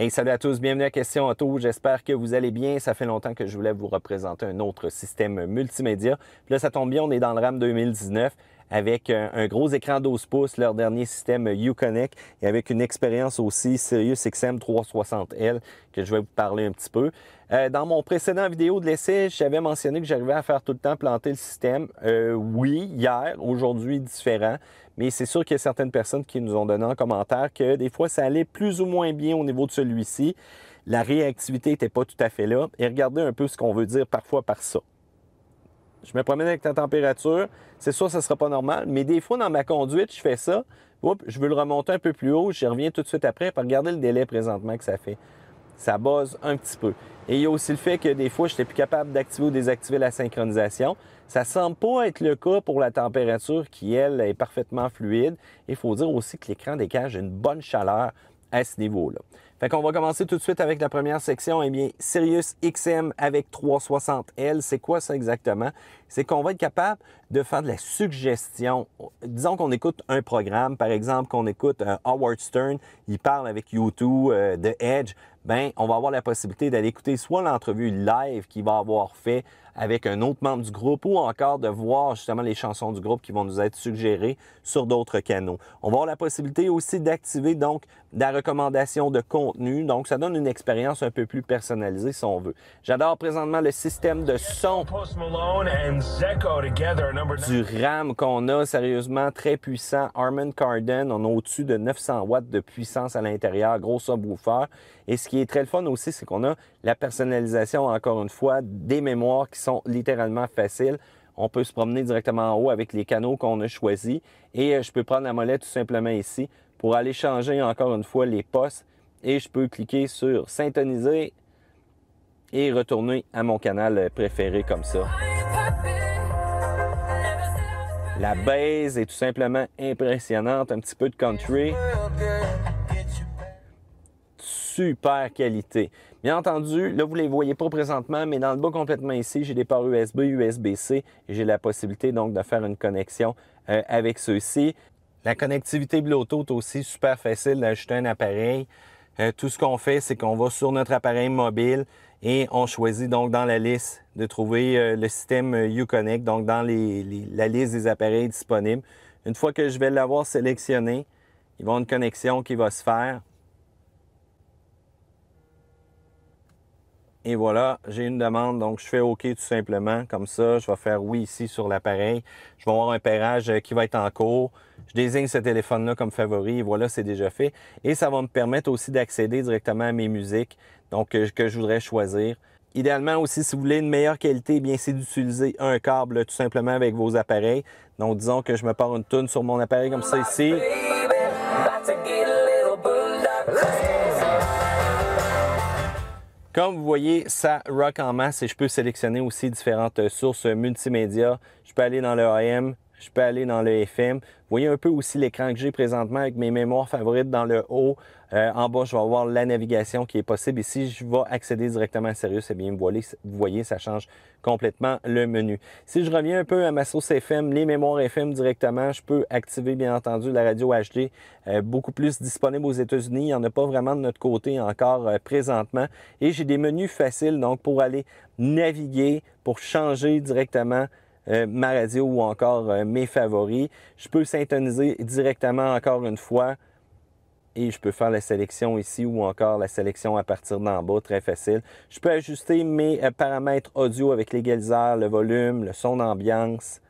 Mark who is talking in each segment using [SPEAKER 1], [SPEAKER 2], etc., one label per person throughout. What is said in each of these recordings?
[SPEAKER 1] Hey, salut à tous, bienvenue à Question Auto. J'espère que vous allez bien. Ça fait longtemps que je voulais vous représenter un autre système multimédia. Puis là, ça tombe bien, on est dans le RAM 2019 avec un gros écran 12 pouces, leur dernier système Uconnect et avec une expérience aussi SiriusXM 360L que je vais vous parler un petit peu. Dans mon précédent vidéo de l'essai, j'avais mentionné que j'arrivais à faire tout le temps planter le système. Oui, hier, aujourd'hui, différent. Mais c'est sûr qu'il y a certaines personnes qui nous ont donné en commentaire que des fois, ça allait plus ou moins bien au niveau de celui-ci. La réactivité n'était pas tout à fait là. Et regardez un peu ce qu'on veut dire parfois par ça. Je me promène avec la température. C'est sûr, ça ne sera pas normal. Mais des fois, dans ma conduite, je fais ça. Oups, je veux le remonter un peu plus haut. Je reviens tout de suite après. Puis regardez le délai présentement que ça fait. Ça buzz un petit peu. Et il y a aussi le fait que des fois, je n'étais plus capable d'activer ou désactiver la synchronisation. Ça ne semble pas être le cas pour la température qui, elle, est parfaitement fluide. Il faut dire aussi que l'écran dégage une bonne chaleur à ce niveau-là. Fait qu'on va commencer tout de suite avec la première section. Eh bien, SiriusXM avec 360L, c'est quoi ça exactement? C'est qu'on va être capable de faire de la suggestion. Disons qu'on écoute un programme, par exemple, qu'on écoute Howard Stern, il parle avec U2 de Edge, bien, on va avoir la possibilité d'aller écouter soit l'entrevue live qu'il va avoir fait avec un autre membre du groupe ou encore de voir justement les chansons du groupe qui vont nous être suggérées sur d'autres canaux. On va avoir la possibilité aussi d'activer donc la recommandation de contenu. Donc, ça donne une expérience un peu plus personnalisée si on veut. J'adore présentement le système de son du RAM qu'on a, sérieusement très puissant. Harman Kardon, on a au-dessus de 900 watts de puissance à l'intérieur, gros subwoofer. Et ce qui est très le fun aussi, c'est qu'on a la personnalisation, encore une fois, des mémoires qui sont littéralement faciles. On peut se promener directement en haut avec les canaux qu'on a choisis. Et je peux prendre la molette tout simplement ici pour aller changer encore une fois les postes. Et je peux cliquer sur syntoniser et retourner à mon canal préféré comme ça. La base est tout simplement impressionnante, un petit peu de country. Super qualité. Bien entendu, là, vous ne les voyez pas présentement, mais dans le bas complètement ici, j'ai des ports USB, USB-C et j'ai la possibilité donc de faire une connexion avec ceux-ci. La connectivité Bluetooth aussi, super facile d'ajouter un appareil. Tout ce qu'on fait, c'est qu'on va sur notre appareil mobile et on choisit donc dans la liste de trouver le système Uconnect, donc dans la liste des appareils disponibles. Une fois que je vais l'avoir sélectionné, il va y avoir une connexion qui va se faire. Et voilà, j'ai une demande, donc je fais OK tout simplement, comme ça. Je vais faire oui ici sur l'appareil. Je vais avoir un pairage qui va être en cours. Je désigne ce téléphone-là comme favori et voilà, c'est déjà fait. Et ça va me permettre aussi d'accéder directement à mes musiques donc, que je voudrais choisir. Idéalement aussi, si vous voulez une meilleure qualité, eh bien c'est d'utiliser un câble tout simplement avec vos appareils. Donc, disons que je me pars une toune sur mon appareil comme ça ici. Comme vous voyez, ça rock en masse et je peux sélectionner aussi différentes sources multimédia. Je peux aller dans le AM, je peux aller dans le FM. Vous voyez un peu aussi l'écran que j'ai présentement avec mes mémoires favorites dans le haut. En bas, je vais avoir la navigation qui est possible. Ici, je vais accéder directement à Sirius. Eh bien, vous voyez, ça change complètement le menu. Si je reviens un peu à ma source FM, les mémoires FM directement, je peux activer, bien entendu, la radio HD, beaucoup plus disponible aux États-Unis. Il n'y en a pas vraiment de notre côté encore présentement. Et j'ai des menus faciles, donc, pour aller naviguer, pour changer directement ma radio ou encore mes favoris. Je peux syntoniser directement encore une fois et je peux faire la sélection ici ou encore la sélection à partir d'en bas, très facile. Je peux ajuster mes paramètres audio avec l'égaliseur, le volume, le son d'ambiance,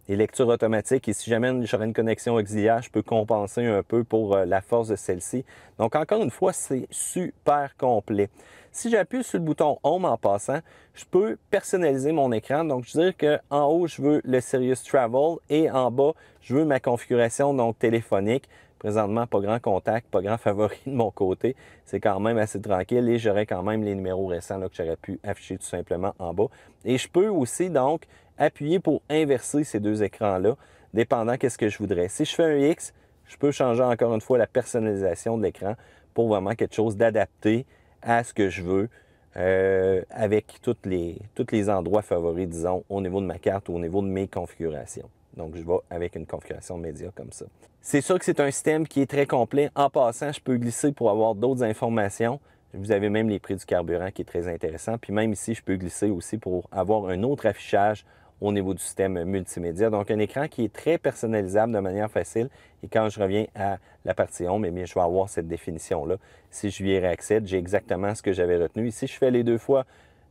[SPEAKER 1] les lectures automatiques et si jamais j'aurais une connexion auxiliaire, je peux compenser un peu pour la force de celle-ci. Donc encore une fois, c'est super complet. Si j'appuie sur le bouton Home en passant, je peux personnaliser mon écran. Donc je veux dire qu'en haut, je veux le Sirius Travel et en bas, je veux ma configuration donc téléphonique. Présentement, pas grand contact, pas grand favori de mon côté. C'est quand même assez tranquille et j'aurai quand même les numéros récents là, que j'aurais pu afficher tout simplement en bas. Et je peux aussi donc appuyer pour inverser ces deux écrans-là, dépendant qu'est-ce que je voudrais. Si je fais un X, je peux changer encore une fois la personnalisation de l'écran pour vraiment quelque chose d'adapté à ce que je veux avec tous les endroits favoris, disons, au niveau de ma carte ou au niveau de mes configurations. Donc, je vais avec une configuration média comme ça. C'est sûr que c'est un système qui est très complet. En passant, je peux glisser pour avoir d'autres informations. Vous avez même les prix du carburant qui est très intéressant. Puis même ici, je peux glisser aussi pour avoir un autre affichage au niveau du système multimédia. Donc, un écran qui est très personnalisable de manière facile. Et quand je reviens à la partie Home, eh bien, je vais avoir cette définition-là. Si je lui réaccède, j'ai exactement ce que j'avais retenu. Ici, je fais les deux fois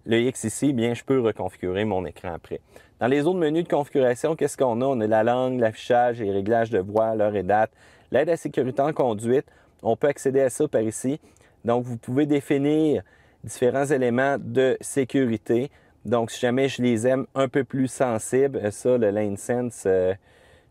[SPEAKER 1] le X ici, bien, je peux reconfigurer mon écran après. Dans les autres menus de configuration, qu'est-ce qu'on a? On a la langue, l'affichage, les réglages de voix, l'heure et date, l'aide à sécurité en conduite. On peut accéder à ça par ici. Donc, vous pouvez définir différents éléments de sécurité. Donc, si jamais je les aime un peu plus sensibles, ça, le Lane Sense,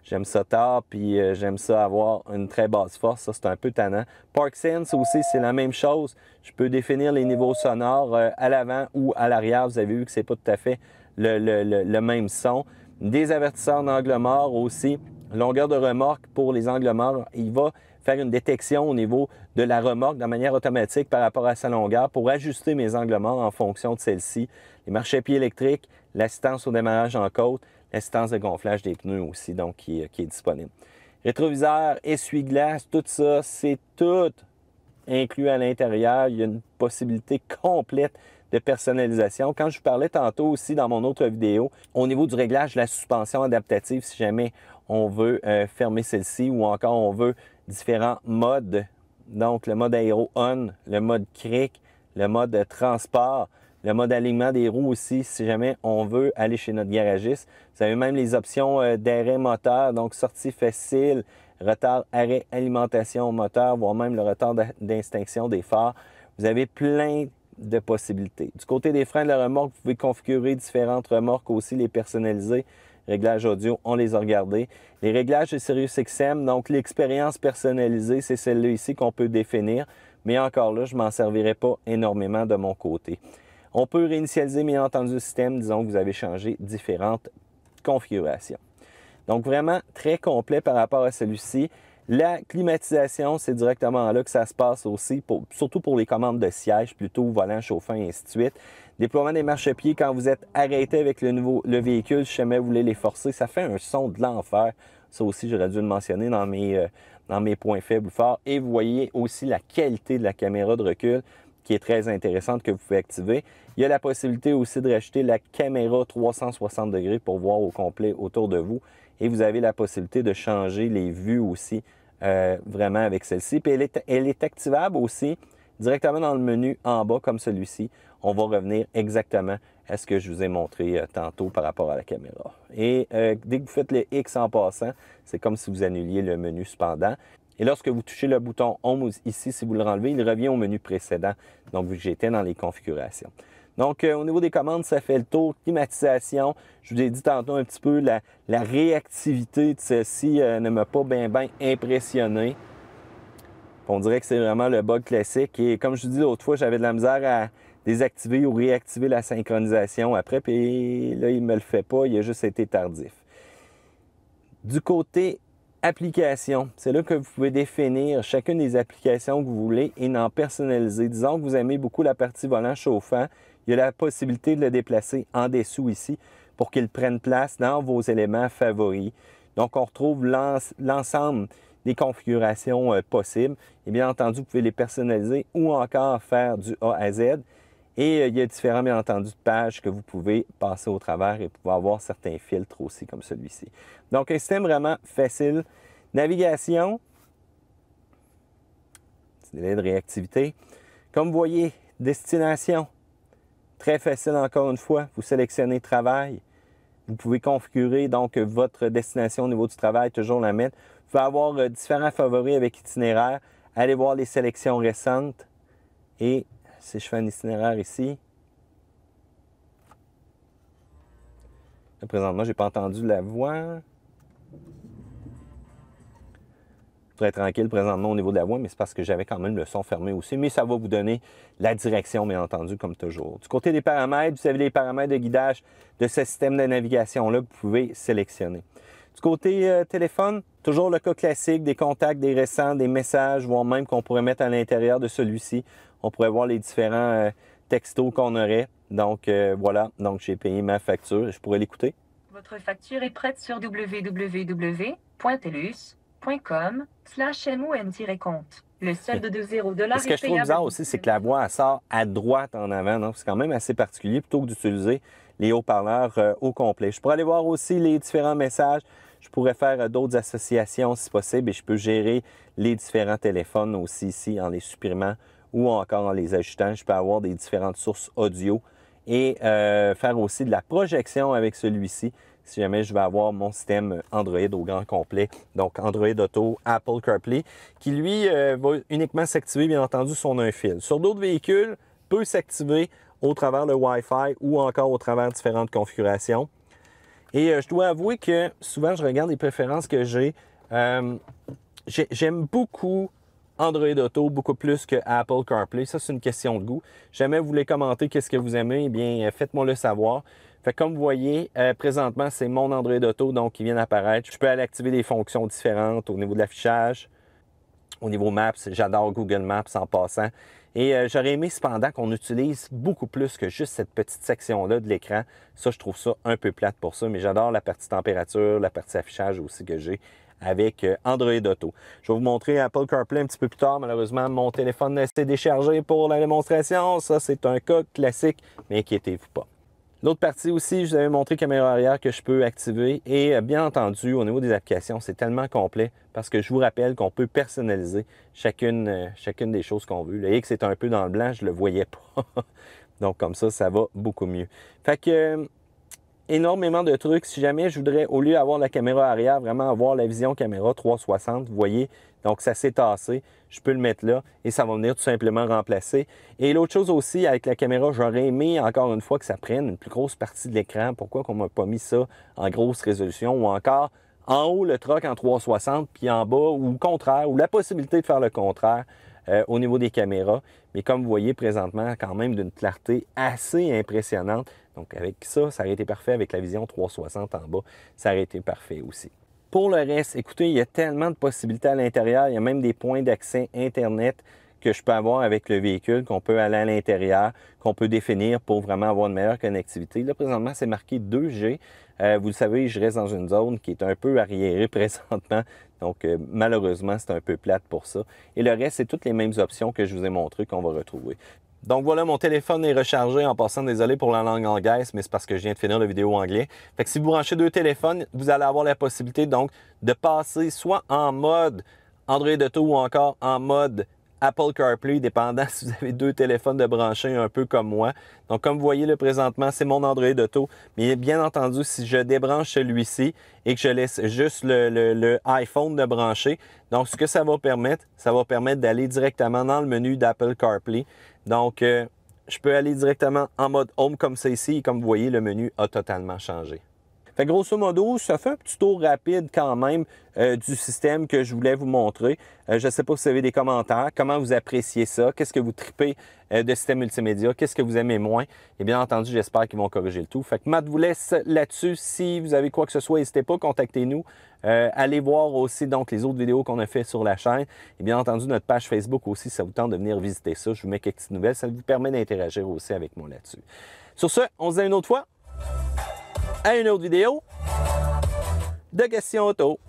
[SPEAKER 1] j'aime ça tard, puis j'aime ça avoir une très basse force. Ça, c'est un peu tannant. Park Sense aussi, c'est la même chose. Je peux définir les niveaux sonores à l'avant ou à l'arrière. Vous avez vu que c'est pas tout à fait le même son. Des avertisseurs d'angle mort aussi. Longueur de remorque pour les angles morts. Il va faire une détection au niveau de la remorque de manière automatique par rapport à sa longueur pour ajuster mes angles morts en fonction de celle-ci. Les marchepieds électriques, l'assistance au démarrage en côte, l'assistance de gonflage des pneus aussi, donc qui est disponible. Rétroviseur, essuie-glace, tout ça, c'est tout inclus à l'intérieur. Il y a une possibilité complète de personnalisation. Quand je vous parlais tantôt aussi dans mon autre vidéo, au niveau du réglage de la suspension adaptative, si jamais on veut fermer celle-ci ou encore on veut différents modes, donc le mode aéro on, le mode cric, le mode transport, le mode alignement des roues aussi, si jamais on veut aller chez notre garagiste. Vous avez même les options d'arrêt moteur, donc sortie facile, retard, arrêt, alimentation moteur, voire même le retard d'extinction des phares. Vous avez plein de possibilités. Du côté des freins de la remorque, vous pouvez configurer différentes remorques aussi, les personnaliser. Réglages audio, on les a regardés. Les réglages de SiriusXM, donc l'expérience personnalisée, c'est celle-là ici qu'on peut définir. Mais encore là, je ne m'en servirai pas énormément de mon côté. On peut réinitialiser, bien entendu, le système. Disons que vous avez changé différentes configurations. Donc, vraiment très complet par rapport à celui-ci. La climatisation, c'est directement là que ça se passe aussi, surtout pour les commandes de siège, plutôt volant, chauffant et ainsi de suite. Déploiement des marchepieds, quand vous êtes arrêté avec le véhicule, si jamais vous voulez les forcer, ça fait un son de l'enfer. Ça aussi, j'aurais dû le mentionner dans mes points faibles forts. Et vous voyez aussi la qualité de la caméra de recul qui est très intéressante que vous pouvez activer. Il y a la possibilité aussi de rajouter la caméra 360 degrés pour voir au complet autour de vous. Et vous avez la possibilité de changer les vues aussi vraiment avec celle-ci. Puis elle est activable aussi directement dans le menu en bas comme celui-ci. On va revenir exactement à ce que je vous ai montré tantôt par rapport à la caméra. Et dès que vous faites le X en passant, c'est comme si vous annuliez le menu cependant. Et lorsque vous touchez le bouton Home ici, si vous le renlevez, il revient au menu précédent, donc vu que j'étais dans les configurations. Donc, au niveau des commandes, ça fait le tour. Climatisation, je vous ai dit tantôt un petit peu, la réactivité de celle-ci ne m'a pas bien impressionné. On dirait que c'est vraiment le bug classique. Et comme je vous dis l'autre fois, j'avais de la misère à désactiver ou réactiver la synchronisation après, puis là, il ne me le fait pas, il a juste été tardif. Du côté application, c'est là que vous pouvez définir chacune des applications que vous voulez et en personnaliser. Disons que vous aimez beaucoup la partie volant chauffant, il y a la possibilité de le déplacer en dessous ici pour qu'il prenne place dans vos éléments favoris. Donc, on retrouve l'ensemble des configurations possibles. Et bien entendu, vous pouvez les personnaliser ou encore faire du A à Z. Et il y a différents, bien entendu, pages que vous pouvez passer au travers et pouvoir avoir certains filtres aussi comme celui-ci. Donc, un système vraiment facile. Navigation, petit délai de réactivité. Comme vous voyez, destination, très facile encore une fois. Vous sélectionnez travail. Vous pouvez configurer donc votre destination au niveau du travail, toujours la mettre. Vous pouvez avoir différents favoris avec itinéraire. Allez voir les sélections récentes. Et si je fais un itinéraire ici, là, présentement, je n'ai pas entendu la voix. Très tranquille présentement au niveau de la voix, mais c'est parce que j'avais quand même le son fermé aussi. Mais ça va vous donner la direction, bien entendu, comme toujours. Du côté des paramètres, vous avez les paramètres de guidage de ce système de navigation-là que vous pouvez sélectionner. Du côté téléphone, toujours le cas classique des contacts, des récents, des messages, voire même qu'on pourrait mettre à l'intérieur de celui-ci. On pourrait voir les différents textos qu'on aurait. Donc voilà, donc j'ai payé ma facture. Je pourrais l'écouter.
[SPEAKER 2] Votre facture est prête sur www.telus.com/mon-compte. Le solde de $0
[SPEAKER 1] Ce que
[SPEAKER 2] est
[SPEAKER 1] je trouve bizarre
[SPEAKER 2] payable.
[SPEAKER 1] aussi, c'est que la voix elle sort à droite en avant. Donc, c'est quand même assez particulier plutôt que d'utiliser les haut-parleurs au complet. Je pourrais aller voir aussi les différents messages. Je pourrais faire d'autres associations si possible et je peux gérer les différents téléphones aussi ici en les supprimant ou encore en les ajoutant. Je peux avoir des différentes sources audio et faire aussi de la projection avec celui-ci si jamais je vais avoir mon système Android au grand complet. Donc Android Auto, Apple CarPlay, qui lui va uniquement s'activer bien entendu sur un fil. Sur d'autres véhicules, peut s'activer au travers le Wi-Fi ou encore au travers différentes configurations. Et je dois avouer que souvent je regarde les préférences que j'ai. J'aime beaucoup Android Auto, beaucoup plus que Apple CarPlay. Ça, c'est une question de goût. Si jamais vous voulez commenter qu'est-ce que vous aimez, eh bien, faites-moi le savoir. Fait que comme vous voyez, présentement, c'est mon Android Auto donc qui vient d'apparaître. Je peux aller activer des fonctions différentes au niveau de l'affichage, au niveau Maps. J'adore Google Maps en passant. Et j'aurais aimé cependant qu'on utilise beaucoup plus que juste cette petite section-là de l'écran. Ça, je trouve ça un peu plate pour ça, mais j'adore la partie température, la partie affichage aussi que j'ai avec Android Auto. Je vais vous montrer Apple CarPlay un petit peu plus tard. Malheureusement, mon téléphone s'est déchargé pour la démonstration. Ça, c'est un cas classique, mais inquiétez-vous pas. L'autre partie aussi, je vous avais montré caméra arrière que je peux activer et bien entendu, au niveau des applications, c'est tellement complet parce que je vous rappelle qu'on peut personnaliser chacune des choses qu'on veut. Le X est un peu dans le blanc, je ne le voyais pas. Donc comme ça va beaucoup mieux. Fait que énormément de trucs. Si jamais je voudrais, au lieu d'avoir la caméra arrière, vraiment avoir la vision caméra 360, vous voyez, donc ça s'est tassé, je peux le mettre là et ça va venir tout simplement remplacer. Et l'autre chose aussi, avec la caméra, j'aurais aimé encore une fois que ça prenne une plus grosse partie de l'écran. Pourquoi qu'on ne m'a pas mis ça en grosse résolution ou encore en haut le truck en 360 puis en bas ou le contraire, ou la possibilité de faire le contraire au niveau des caméras. Mais comme vous voyez présentement, quand même d'une clarté assez impressionnante. Donc avec ça, ça aurait été parfait avec la vision 360 en bas. Ça aurait été parfait aussi. Pour le reste, écoutez, il y a tellement de possibilités à l'intérieur. Il y a même des points d'accès Internet que je peux avoir avec le véhicule, qu'on peut aller à l'intérieur, qu'on peut définir pour vraiment avoir une meilleure connectivité. Là, présentement, c'est marqué 2G. Vous le savez, je reste dans une zone qui est un peu arriérée présentement. Donc, malheureusement, c'est un peu plate pour ça. Et le reste, c'est toutes les mêmes options que je vous ai montrées qu'on va retrouver. Donc voilà, mon téléphone est rechargé. En passant, désolé pour la langue anglaise, mais c'est parce que je viens de finir la vidéo anglais. Fait que si vous branchez deux téléphones, vous allez avoir la possibilité donc de passer soit en mode Android Auto ou encore en mode Apple CarPlay, dépendant si vous avez deux téléphones de brancher un peu comme moi. Donc comme vous voyez là présentement, c'est mon Android Auto. Mais bien entendu, si je débranche celui-ci et que je laisse juste le iPhone de brancher, donc ce que ça va permettre d'aller directement dans le menu d'Apple CarPlay. Donc je peux aller directement en mode Home comme ça ici et comme vous voyez, le menu a totalement changé. Fait grosso modo, ça fait un petit tour rapide quand même du système que je voulais vous montrer. Je ne sais pas si vous avez des commentaires, comment vous appréciez ça, qu'est-ce que vous tripez de système multimédia, qu'est-ce que vous aimez moins. Et bien entendu, j'espère qu'ils vont corriger le tout. Fait que Matt vous laisse là-dessus. Si vous avez quoi que ce soit, n'hésitez pas, contactez-nous. Allez voir aussi donc les autres vidéos qu'on a fait sur la chaîne. Et bien entendu, notre page Facebook aussi, ça vous tente de venir visiter ça. Je vous mets quelques petites nouvelles. Ça vous permet d'interagir aussi avec moi là-dessus. Sur ce, on se dit à une autre fois. À une autre vidéo de questions auto.